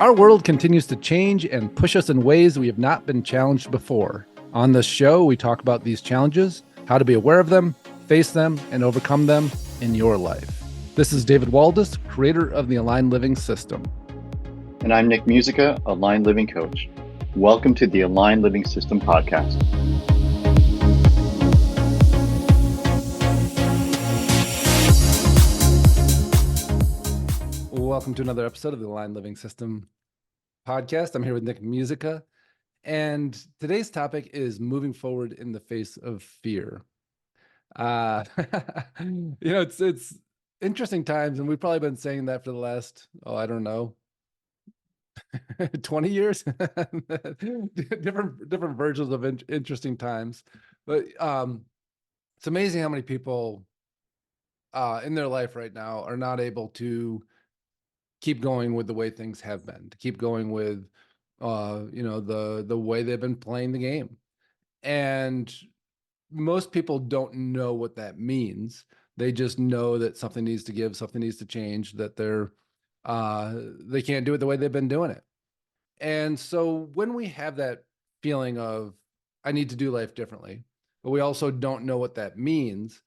Our world continues to change and push us in ways we have not been challenged before. On this show, we talk about these challenges, how to be aware of them, face them, and overcome them in your life. This is David Waldas, creator of the Aligned Living System. And I'm Nick Musica, Aligned Living Coach. Welcome to the Aligned Living System podcast. Welcome to another episode of the Aligned Living System podcast. I'm here with Nick Musica, and today's topic is moving forward in the face of fear. It's interesting times, and we've probably been saying that for the last, 20 years, different versions of interesting times. But it's amazing how many people in their life right now are not able to keep going with the way things have been, to keep going with the way they've been playing the game. And most people don't know what that means. They just know that something needs to give, something needs to change, that they can't do it the way they've been doing it. And so when we have that feeling of, I need to do life differently, but we also don't know what that means,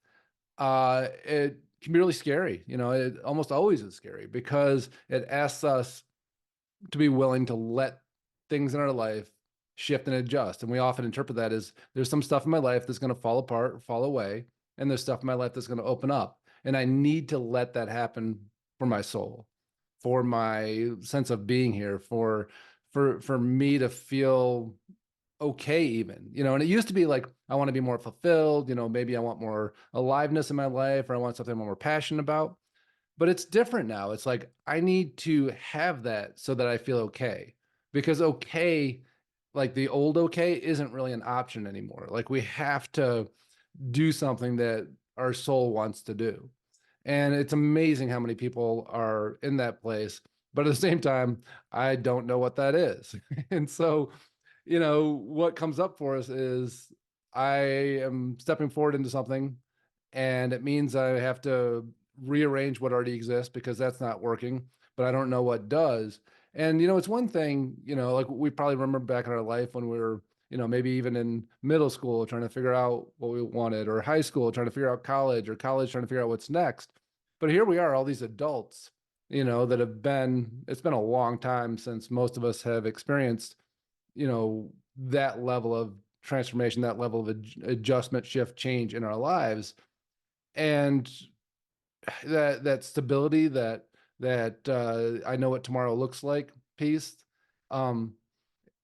it can be really scary. It almost always is scary because it asks us to be willing to let things in our life shift and adjust. And we often interpret that as, there's some stuff in my life that's going to fall apart, fall away, and there's stuff in my life that's going to open up. And I need to let that happen for my soul, for my sense of being here, for me to feel okay even, and it used to be like, I want to be more fulfilled, maybe I want more aliveness in my life, or I want something I'm more passionate about. But it's different now. It's like, I need to have that so that I feel okay, because okay, like the old okay, isn't really an option anymore. Like, we have to do something that our soul wants to do. And it's amazing how many people are in that place, but at the same time, I don't know what that is. And so, what comes up for us is, I am stepping forward into something, and it means I have to rearrange what already exists because that's not working, but I don't know what does. And, it's one thing, like we probably remember back in our life when we were, maybe even in middle school trying to figure out what we wanted, or high school trying to figure out college, or college trying to figure out what's next. But here we are, all these adults, it's been a long time since most of us have experienced that level of transformation, that level of adjustment, shift, change in our lives. And that stability, that I know what tomorrow looks like piece,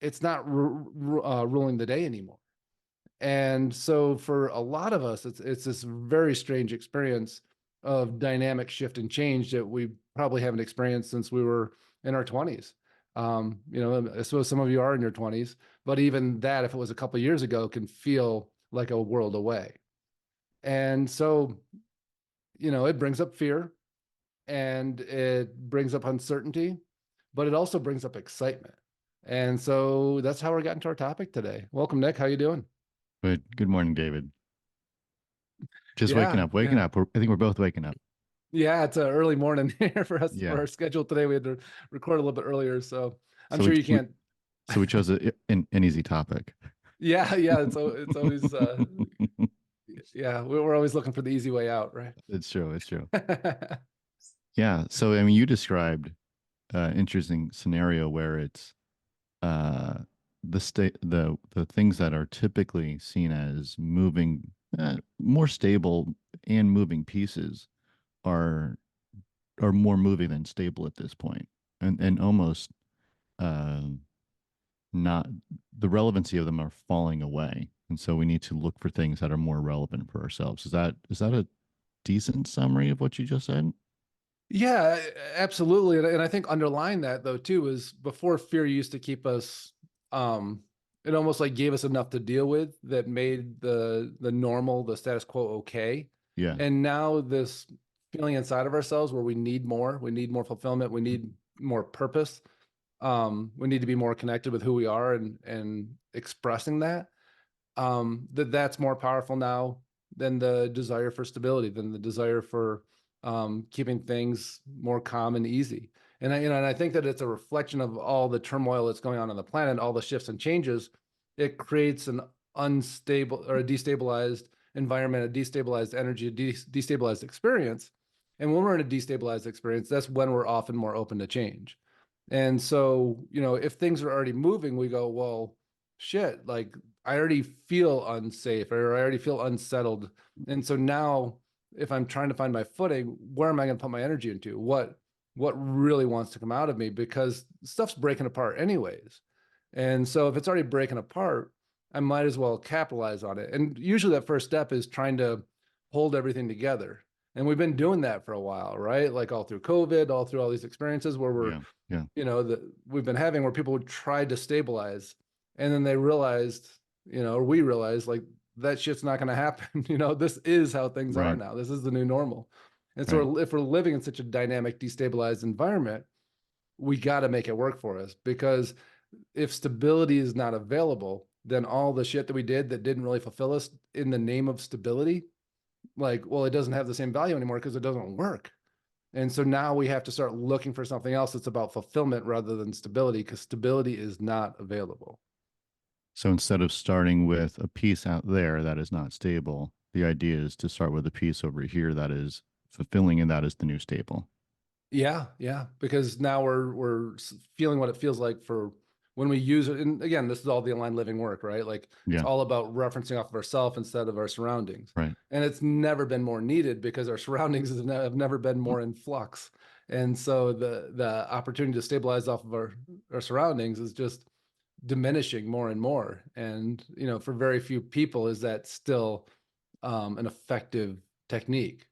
it's not ruling the day anymore. And so for a lot of us, it's this very strange experience of dynamic shift and change that we probably haven't experienced since we were in our 20s. I suppose some of you are in your 20s, but even that, if it was a couple of years ago, can feel like a world away. And so, it brings up fear, and it brings up uncertainty, but it also brings up excitement. And so that's how we're getting to our topic today. Welcome, Nick. How you doing? Good morning, David. Just Yeah, waking up. I think we're both waking up. Yeah, it's an early morning here for us. Yeah. For our schedule today, we had to record a little bit earlier, so I'm sure you can't. So we chose an easy topic. Yeah, it's always yeah, we're always looking for the easy way out, right? It's true. Yeah. So I mean, you described an interesting scenario where it's the things that are typically seen as moving, more stable and moving pieces are more moving than stable at this point, and almost not, the relevancy of them are falling away, and so we need to look for things that are more relevant for ourselves. Is that a decent summary of what you just said? Yeah, absolutely. And I think underlying that though too is, before, fear used to keep us, it almost like gave us enough to deal with that made the normal, the status quo, okay. Yeah. And now this feeling inside of ourselves where we need more fulfillment, we need more purpose. We need to be more connected with who we are, and expressing that, that's more powerful now than the desire for stability, than the desire for keeping things more calm and easy. And I think that it's a reflection of all the turmoil that's going on the planet, all the shifts and changes. It creates an unstable or a destabilized environment, a destabilized energy, a destabilized experience. And when we're in a destabilized experience, that's when we're often more open to change. And so, if things are already moving, we go, well, shit, like I already feel unsafe or I already feel unsettled. And so now if I'm trying to find my footing, where am I going to put my energy into? What really wants to come out of me? Because stuff's breaking apart anyways. And so if it's already breaking apart, I might as well capitalize on it. And usually that first step is trying to hold everything together. And we've been doing that for a while, right? Like all through COVID, all through all these experiences where we're, Yeah. that we've been having where people tried to stabilize and then they realized, or we realized like that shit's not going to happen. This is how things are Right. now. This is the new normal. And Right. so if we're living in such a dynamic, destabilized environment, we got to make it work for us, because if stability is not available, then all the shit that we did that didn't really fulfill us in the name of stability, like, well, it doesn't have the same value anymore because it doesn't work. And so now we have to start looking for something else that's about fulfillment rather than stability, because stability is not available. So instead of starting with a piece out there that is not stable, the idea is to start with a piece over here that is fulfilling, and that is the new stable. Yeah, because now we're feeling what it feels like for when we use it. And again, this is all the aligned living work, right? Like it's Yeah. all about referencing off of ourselves instead of our surroundings. Right. And it's never been more needed because our surroundings have never been more in flux. And so the opportunity to stabilize off of our surroundings is just diminishing more and more. And for very few people is that still an effective technique.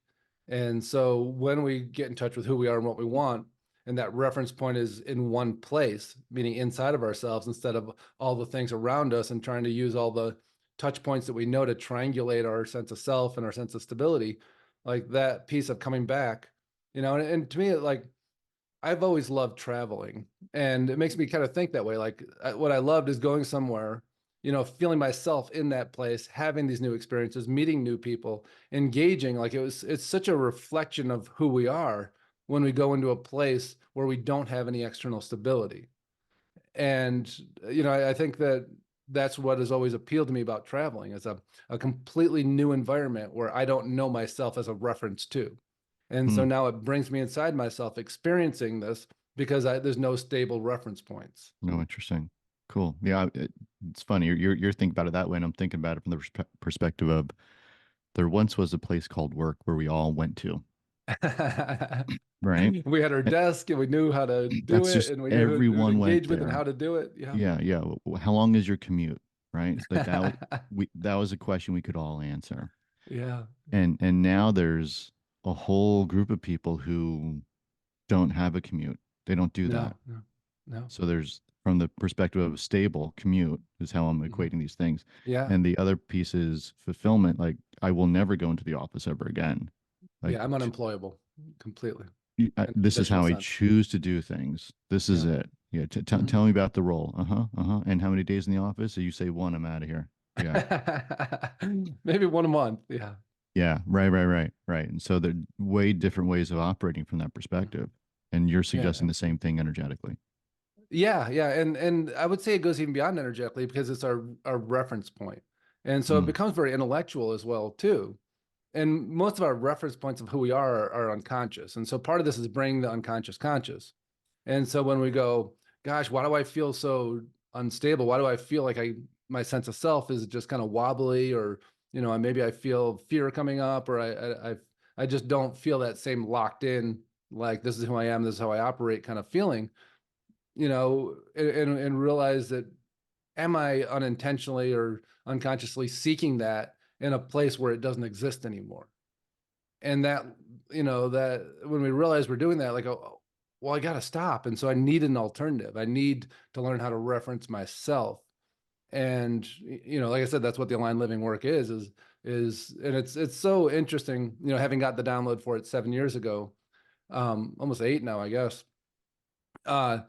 And so when we get in touch with who we are and what we want, and that reference point is in one place, meaning inside of ourselves, instead of all the things around us and trying to use all the touch points that we know to triangulate our sense of self and our sense of stability, like that piece of coming back, and to me, like I've always loved traveling, and it makes me kind of think that way. Like what I loved is going somewhere, feeling myself in that place, having these new experiences, meeting new people, engaging. Like it's such a reflection of who we are when we go into a place where we don't have any external stability. And, I think that that's what has always appealed to me about traveling, is a completely new environment where I don't know myself as a reference to. And so Hmm. now it brings me inside myself experiencing this because there's no stable reference points. No, interesting. Cool. Yeah, it's funny. You're thinking about it that way, and I'm thinking about it from the perspective of there once was a place called work where we all went to, right? We had our And desk and we knew how to do that's it just and we knew who to everyone went engage with and there. how to do it. Yeah. Yeah, yeah. How long is your commute? Right? Like that was a question we could all answer. Yeah. And now there's a whole group of people who don't have a commute. They don't do that. No. So there's from the perspective of a stable commute is how I'm Mhm. equating these things. Yeah. And the other piece is fulfillment. Like I will never go into the office ever again. Like Yeah. I'm unemployable completely in a this is traditional how I sense. choose to do things. This is Yeah. it. Yeah. Mhm. Tell me about the role. And how many days in the office? So you say one, I'm out of here. Yeah. Maybe one a month. Yeah. Yeah. Right. And so there are way different ways of operating from that perspective. And you're Yeah. suggesting the same thing energetically. Yeah. And I would say it goes even beyond energetically because it's our reference point. And so it Mm, becomes very intellectual as well, too. And most of our reference points of who we are unconscious. And so part of this is bringing the unconscious conscious. And so when we go, gosh, why do I feel so unstable? Why do I feel like my sense of self is just kind of wobbly, or maybe I feel fear coming up, or I just don't feel that same locked in, like this is who I am, this is how I operate kind of feeling, and realize that am I unintentionally or unconsciously seeking that in a place where it doesn't exist anymore? And that when we realize we're doing that, like, oh, well, I got to stop. And so I need an alternative. I need to learn how to reference myself. And, like I said, that's what the aligned living work and it's so interesting, having got the download for it 7 years ago, almost 8 now, I guess, uh,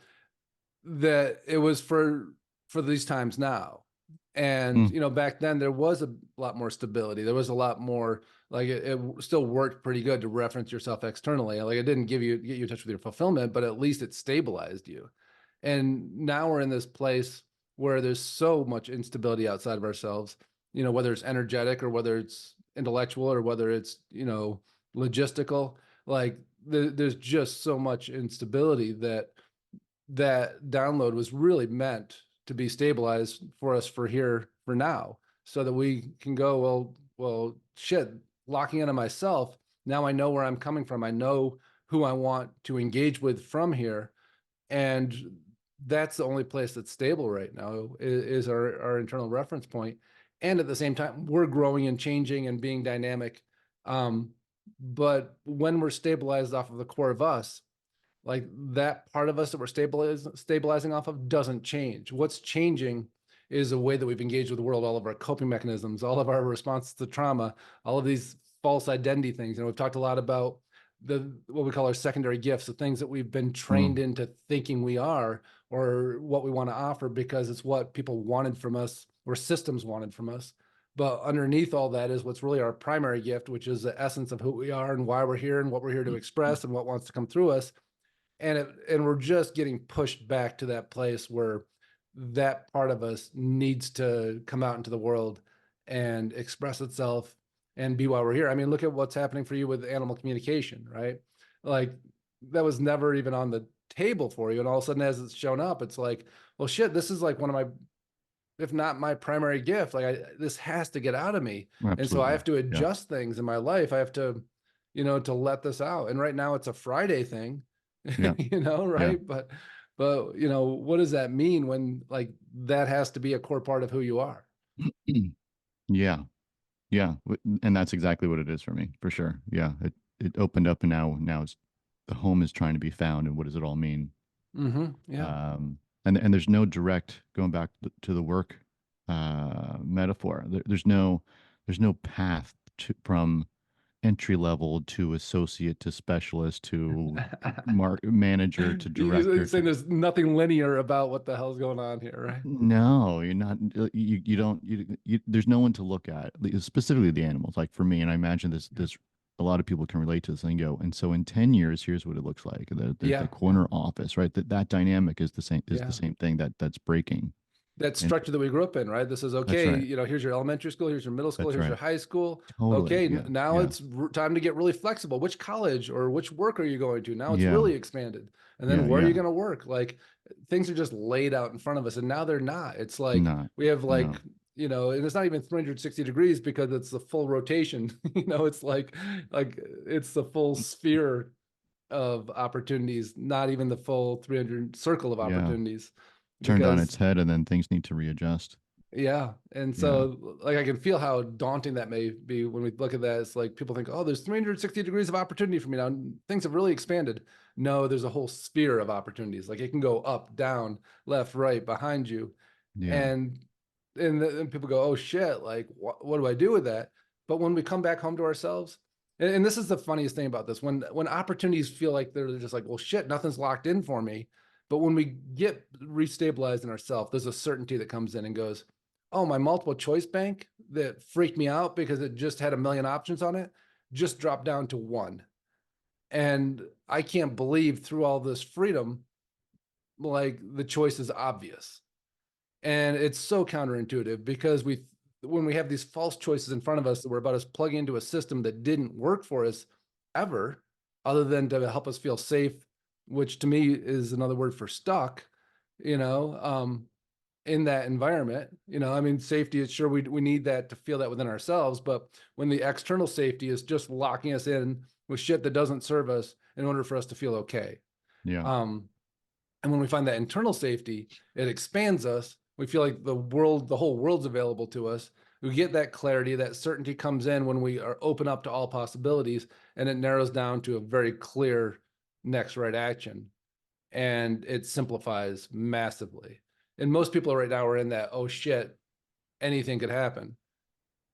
that it was for these times now. And mm, back then there was a lot more stability. There was a lot more like it still worked pretty good to reference yourself externally. Like it didn't get you in touch with your fulfillment, but at least it stabilized you. And now we're in this place where there's so much instability outside of ourselves, whether it's energetic or whether it's intellectual or whether it's, logistical, like there's just so much instability that download was really meant to be stabilized for us for here for now, so that we can go, well, shit, locking into myself. Now I know where I'm coming from. I know who I want to engage with from here. And that's the only place that's stable right now is our internal reference point. And at the same time, we're growing and changing and being dynamic. But when we're stabilized off of the core of us, like that part of us that we're stabilizing off of doesn't change. What's changing is the way that we've engaged with the world, all of our coping mechanisms, all of our responses to trauma, all of these false identity things. And we've talked a lot about what we call our secondary gifts, the things that we've been trained into thinking we are, or what we want to offer because it's what people wanted from us or systems wanted from us. But underneath all that is what's really our primary gift, which is the essence of who we are and why we're here and what we're here to express and what wants to come through us. And we're just getting pushed back to that place where that part of us needs to come out into the world and express itself and be why we're here. I mean, look at what's happening for you with animal communication, right? Like that was never even on the table for you. And all of a sudden, as it's shown up, it's like, well, shit, this is like one of my, if not my primary gift, like this has to get out of me. Absolutely. And so I have to Yeah. adjust things in my life. I have to, to let this out. And right now it's a Friday thing, Yeah. right? Yeah. But what does that mean when like that has to be a core part of who you are? Yeah. Yeah. And that's exactly what it is for me, for sure. Yeah. It opened up and now it's the home is trying to be found. And what does it all mean? Yeah. And there's no direct going back to the work metaphor. There's no path from entry level to associate to specialist to manager to director. You're saying there's nothing linear about what the hell's going on here, right? No, you're not. You don't. There's no one to look at, specifically the animals. Like for me, and I imagine this a lot of people can relate to this and go. And so in 10 years, here's what it looks like. The corner office, right? That dynamic is the same. The same thing that's breaking. That structure that we grew up in, right? This is okay. Right. Here's your elementary school, here's your middle school, here's your high school. Totally, okay, yeah, now it's time to get really flexible. Which college or which work are you going to? Now it's really expanded. And then where are you going to work? Like things are just laid out in front of us, and now they're not. It's like we have like and it's not even 360 degrees because it's the full rotation. It's like it's the full sphere of opportunities, not even the full 300 circle of opportunities. Turned on its head, and then things need to readjust. Yeah. And so like I can feel how daunting that may be when we look at that. It's like people think, oh, there's 360 degrees of opportunity for me now. Things have really expanded. No, there's a whole sphere of opportunities. Like it can go up, down, left, right, behind you. And then people go, oh shit, like what do I do with that? But when we come back home to ourselves, and this is the funniest thing about this, when opportunities feel like they're just like, well, shit, nothing's locked in for me. But when we get restabilized in ourselves, there's a certainty that comes in and goes, oh, my multiple choice bank that freaked me out because it just had a million options on it just dropped down to one. And I can't believe through all this freedom, like the choice is obvious. And it's so counterintuitive because when we have these false choices in front of us that were about us plugging into a system that didn't work for us ever, other than to help us feel safe, which to me is another word for stuck, in that environment. I mean, safety is sure we need that to feel that within ourselves, but when the external safety is just locking us in with shit that doesn't serve us in order for us to feel okay. And when we find that internal safety, it expands us. We feel like the whole world's available to us. We get that clarity, that certainty comes in when we are open up to all possibilities, and it narrows down to a very clear next right action, and it simplifies massively. And most people right now are in that, oh shit, anything could happen.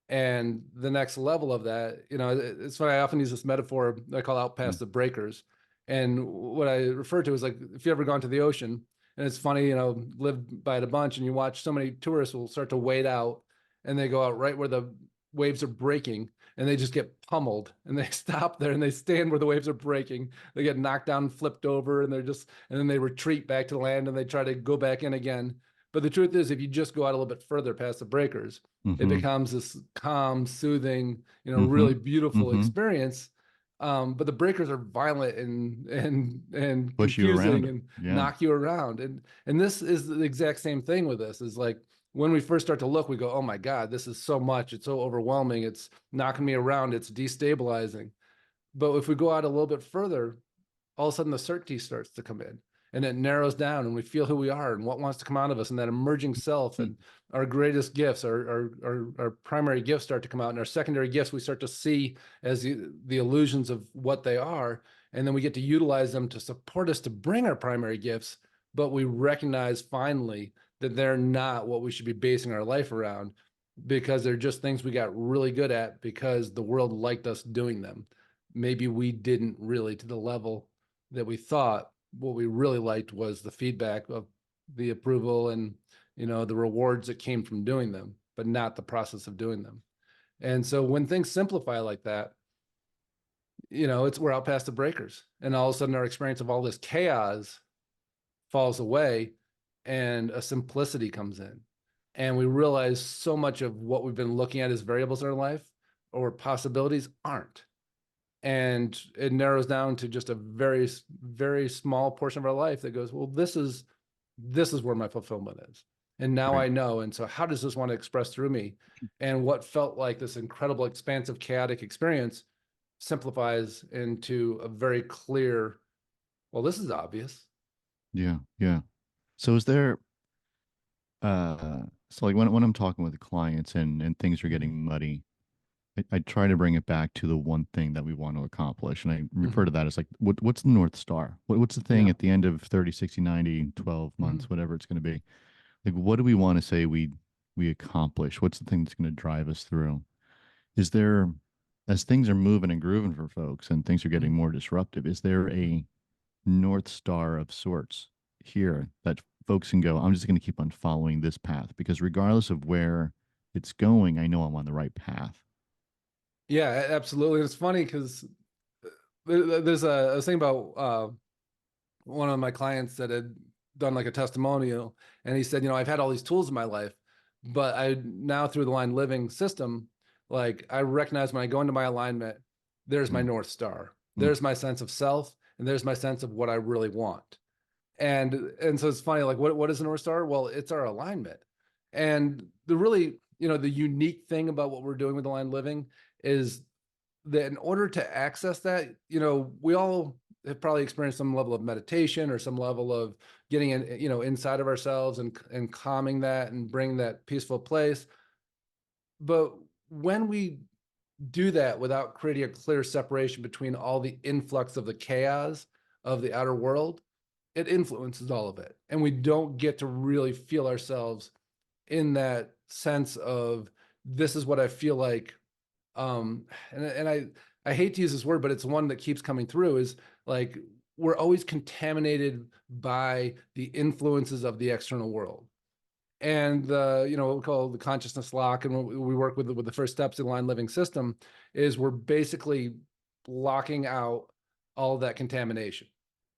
And the next level of that, it's funny, I often use this metaphor I call out past the breakers. And what I refer to is like, if you ever gone to the ocean, and it's funny, lived by it a bunch, and you watch so many tourists will start to wade out and they go out right where the waves are breaking. and they just get pummeled, and they stop there and they stand where the waves are breaking. They get knocked down, flipped over, and and then they retreat back to the land and they try to go back in again. But the truth is, if you just go out a little bit further past the breakers, it becomes this calm, soothing, really beautiful experience. But the breakers are violent and Push you confusing around. and Yeah. knock you around. And this is the exact same thing with this. Is like when we first start to look, we go, oh my God, this is so much. It's so overwhelming. It's knocking me around. It's destabilizing. But if we go out a little bit further, all of a sudden the certainty starts to come in, and it narrows down, and we feel who we are and what wants to come out of us, and that emerging self and our greatest gifts, our primary gifts start to come out, and our secondary gifts we start to see as the illusions of what they are. And then we get to utilize them to support us to bring our primary gifts, but we recognize finally that they're not what we should be basing our life around, because they're just things we got really good at because the world liked us doing them. Maybe we didn't really to the level that we thought. What we really liked was the feedback of the approval and, the rewards that came from doing them, but not the process of doing them. And so when things simplify like that, we're out past the breakers, and all of a sudden our experience of all this chaos falls away and a simplicity comes in. And we realize so much of what we've been looking at as variables in our life or possibilities aren't. And it narrows down to just a very, very small portion of our life that goes, well, this is where my fulfillment is. And now Right. I know. And so how does this want to express through me? And what felt like this incredible, expansive, chaotic experience simplifies into a very clear, well, this is obvious. Yeah. Yeah. So is there, so like when I'm talking with the clients and things are getting muddy, I try to bring it back to the one thing that we want to accomplish. And I refer to that as like, what's the North Star? What's the thing at the end of 30, 60, 90, 12 months, whatever it's going to be? Like, what do we want to say we accomplish? What's the thing that's going to drive us through? Is there, as things are moving and grooving for folks and things are getting more disruptive, is there a North Star of sorts here that folks can go, I'm just going to keep on following this path? Because regardless of where it's going, I know I'm on the right path. Yeah, absolutely. It's funny because there's a thing about one of my clients that had done like a testimonial, and he said, I've had all these tools in my life, but I now through the Aligned Living system, like I recognize when I go into my alignment, there's my North Star, there's my sense of self, and there's my sense of what I really want. And so it's funny, like what is the North Star? Well, it's our alignment. And the really, the unique thing about what we're doing with Aligned Living is that in order to access that, we all have probably experienced some level of meditation or some level of getting in, inside of ourselves and calming that and bringing that peaceful place. But when we do that without creating a clear separation between all the influx of the chaos of the outer world, it influences all of it. And we don't get to really feel ourselves in that sense of, this is what I feel like. And I hate to use this word, but it's one that keeps coming through, is like, we're always contaminated by the influences of the external world. And what we call the consciousness lock, and what we work with the first steps in Aligned Living system, is we're basically blocking out all that contamination.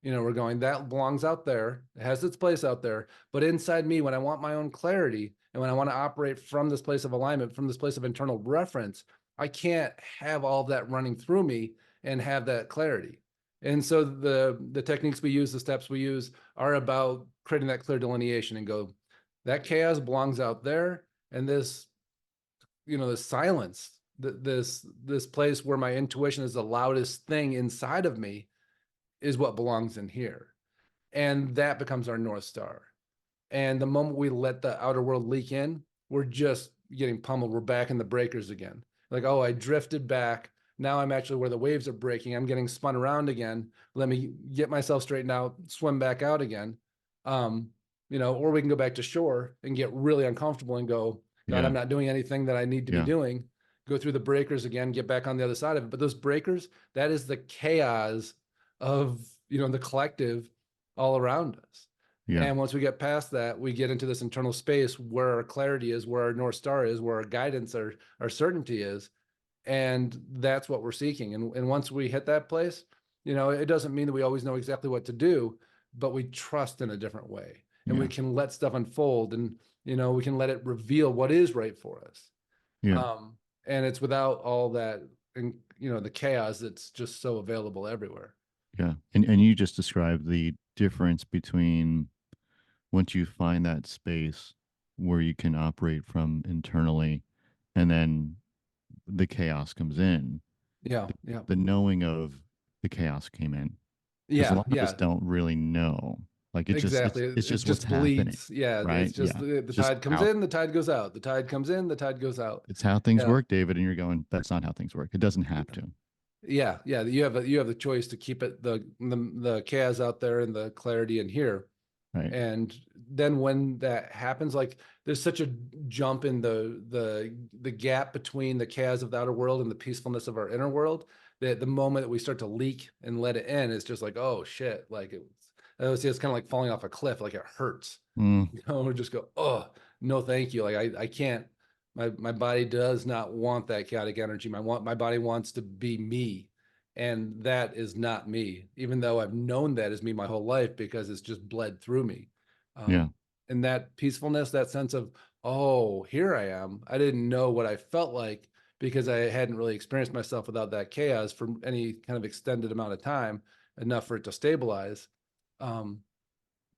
We're going, that belongs out there, it has its place out there, but inside me, when I want my own clarity and when I want to operate from this place of alignment, from this place of internal reference, I can't have all of that running through me and have that clarity. And so the techniques we use, the steps we use, are about creating that clear delineation and go, that chaos belongs out there, and this, this silence, this place where my intuition is the loudest thing inside of me, is what belongs in here. And that becomes our North Star. And the moment we let the outer world leak in, we're just getting pummeled. We're back in the breakers again. Like, oh, I drifted back. Now I'm actually where the waves are breaking. I'm getting spun around again. Let me get myself straightened out, swim back out again. Or we can go back to shore and get really uncomfortable and go, God, I'm not doing anything that I need to be doing. Go through the breakers again, get back on the other side of it. But those breakers, that is the chaos of, the collective all around us. Yeah. And once we get past that, we get into this internal space where our clarity is, where our North Star is, where our guidance, our certainty is. And that's what we're seeking. And once we hit that place, it doesn't mean that we always know exactly what to do, but we trust in a different way, and we can let stuff unfold, and, we can let it reveal what is right for us. Yeah. And it's without all that, and, the chaos that's just so available everywhere. Yeah. And you just described the difference between once you find that space where you can operate from internally, and then the chaos comes in. Yeah. Yeah. The knowing of the chaos came in. Because a Yeah. lot of us don't really know. Like Exactly. it's It just what's just happening. bleeds. Yeah. Right. It's just Yeah. the It's just tide comes in, the tide goes out. The tide comes in, the tide goes out. it's how things Yeah. work, David. And you're going, that's not how things work. It doesn't have to. Yeah. Yeah. You have the choice to keep it, the chaos out there and the clarity in here. Right. And then when that happens, like, there's such a jump in the gap between the chaos of the outer world and the peacefulness of our inner world, that the moment that we start to leak and let it in, it's just like, oh shit. Like, it's kind of like falling off a cliff. Like, it hurts, we just go, oh no, thank you. Like, I can't, my body does not want that chaotic energy. My body wants to be me. And that is not me, even though I've known that as me my whole life, because it's just bled through me. Yeah. And that peacefulness, that sense of, oh, here I am. I didn't know what I felt like, because I hadn't really experienced myself without that chaos for any kind of extended amount of time, enough for it to stabilize. And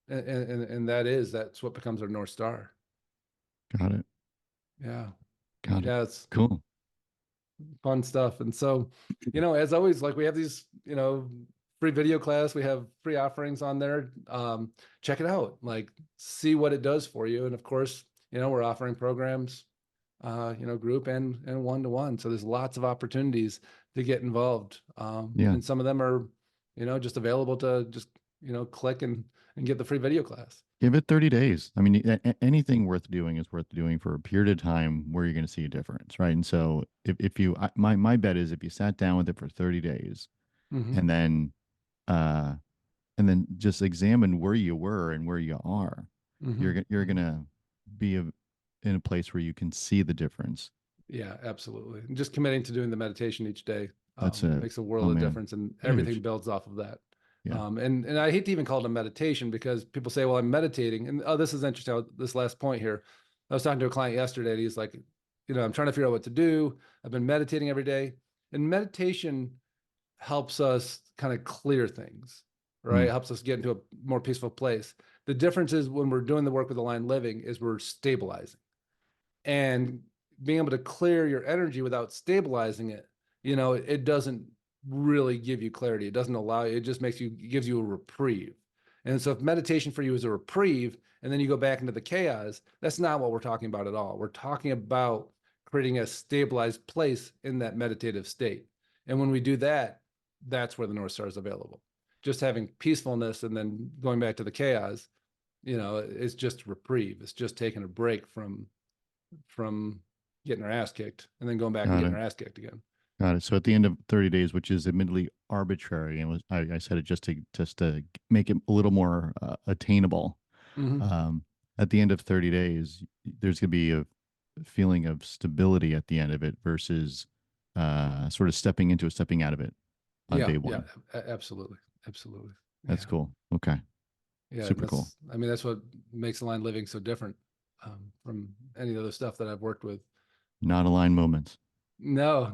that's what becomes our North Star. Got it. Yeah. Got it. Yeah. It's Cool. fun stuff. And so, as always, like, we have these, free video class, we have free offerings on there. Check it out, like, see what it does for you. And of course, we're offering programs, group and one-to-one. So there's lots of opportunities to get involved. Yeah. And some of them are, just available to just, click and get the free video class. Give it 30 days. I mean, anything worth doing is worth doing for a period of time where you're going to see a difference, right? And so if you, my bet is if you sat down with it for 30 days Mhm. and then just examine where you were and where you are, Mhm. you're going to be in a place where you can see the difference. Yeah, absolutely. And just committing to doing the meditation each day That's it. makes a world Oh, of man. difference, and Huge. everything builds off of that. Yeah. And I hate to even call it a meditation, because people say, well, I'm meditating. And this is interesting, this last point here. I was talking to a client yesterday, and he's like, I'm trying to figure out what to do. I've been meditating every day. And meditation helps us kind of clear things, right? It helps us get into a more peaceful place. The difference is, when we're doing the work with aligned living, is we're stabilizing. And being able to clear your energy without stabilizing it, it doesn't really give you clarity. It doesn't allow you, it just gives you a reprieve. And so if meditation for you is a reprieve, and then you go back into the chaos, that's not what we're talking about at all. We're talking about creating a stabilized place in that meditative state. And when we do that, that's where the North Star is available. Just having peacefulness and then going back to the chaos, it's just reprieve. It's just taking a break from getting our ass kicked and then going back and getting our ass kicked again. Got it. So at the end of 30 days, which is admittedly arbitrary, and I said it just to make it a little more attainable. At the end of 30 days, there's going to be a feeling of stability at the end of it versus sort of stepping into it, stepping out of it on day one. Yeah, absolutely. That's cool. Okay. Yeah, super cool. I mean, that's what makes aligned living so different from any other stuff that I've worked with. Not aligned moments. No.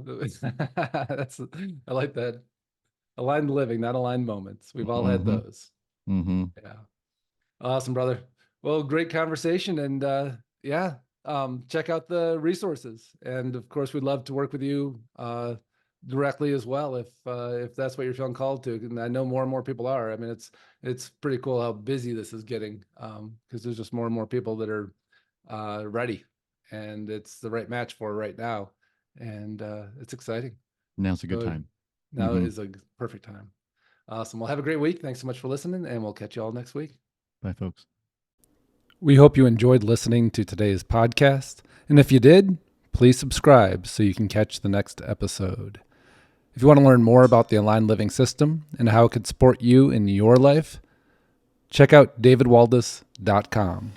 That's, I like that. Aligned living, not aligned moments. We've all had those. Yeah. Awesome, brother. Well, great conversation. And check out the resources. And of course, we'd love to work with you directly as well, if that's what you're feeling called to. And I know more and more people are. I mean, it's pretty cool how busy this is getting, because there's just more and more people that are ready, and it's the right match for right now. And it's exciting. Now's a good time. Now is a perfect time. Awesome. Well, have a great week. Thanks so much for listening, and we'll catch you all next week. Bye, folks. We hope you enjoyed listening to today's podcast. And if you did, please subscribe so you can catch the next episode. If you want to learn more about the Aligned Living System and how it could support you in your life, check out davidwaldas.com.